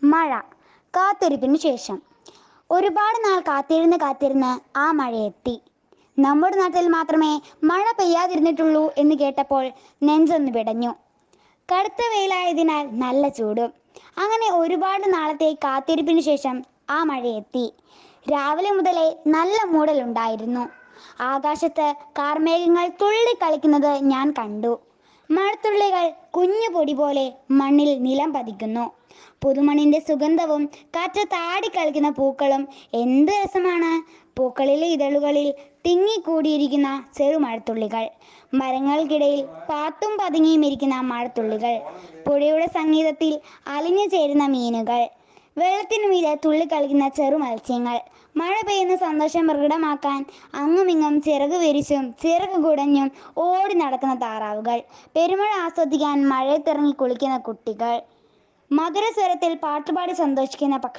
മഴ കാത്തിരിപ്പിന് ശേഷം. ഒരുപാട് നാൾ കാത്തിരുന്ന് ആ മഴയെത്തി. നമ്മുടെ നാട്ടിൽ മാത്രമേ മഴ പെയ്യാതിരുന്നിട്ടുള്ളൂ എന്ന് കേട്ടപ്പോൾ നെഞ്ചൊന്ന് പിടഞ്ഞു. കടുത്ത വെയിലായതിനാൽ നല്ല ചൂടും. അങ്ങനെ ഒരുപാട് നാളത്തെ കാത്തിരിപ്പിന് ശേഷം ആ മഴയെത്തി. രാവിലെ മുതലേ നല്ല മൂടലുണ്ടായിരുന്നു. ആകാശത്ത് കാർമേഘങ്ങൾ തുള്ളിക്കളിക്കുന്നത് ഞാൻ കണ്ടു. മഴത്തുള്ളികൾ കുഞ്ഞു പൊടി പോലെ മണ്ണിൽ നിലം പതിക്കുന്നു. പുതുമണിന്റെ സുഗന്ധവും കാറ്റത്ത് ആടിക്കളിക്കുന്ന പൂക്കളും എന്ത് രസമാണ്! പൂക്കളിലെ ഇതളുകളിൽ തിങ്ങിക്കൂടിയിരിക്കുന്ന ചെറുമഴത്തുള്ളികൾ, മരങ്ങൾക്കിടയിൽ പാത്തും പതുങ്ങിയും ഇരിക്കുന്ന മഴത്തുള്ളികൾ, പുഴയുടെ സംഗീതത്തിൽ അലിഞ്ഞു ചേരുന്ന മീനുകൾ, വെള്ളത്തിനു മീതെ തുള്ളിക്കളിക്കുന്ന ചെറു മത്സ്യങ്ങൾ, മഴ പെയ്യുന്ന സന്തോഷം പ്രകടമാക്കാൻ അങ്ങുമിങ്ങും ചിറക് വിരിച്ചും ചിറക് കുടഞ്ഞും ഓടി നടക്കുന്ന താറാവുകൾ, പെരുമഴ ആസ്വദിക്കാൻ മഴയത്തിറങ്ങി കുളിക്കുന്ന കുട്ടികൾ, മധുരസ്വരത്തിൽ പാട്ടുപാടി സന്തോഷിക്കുന്ന പക്ഷികൾ.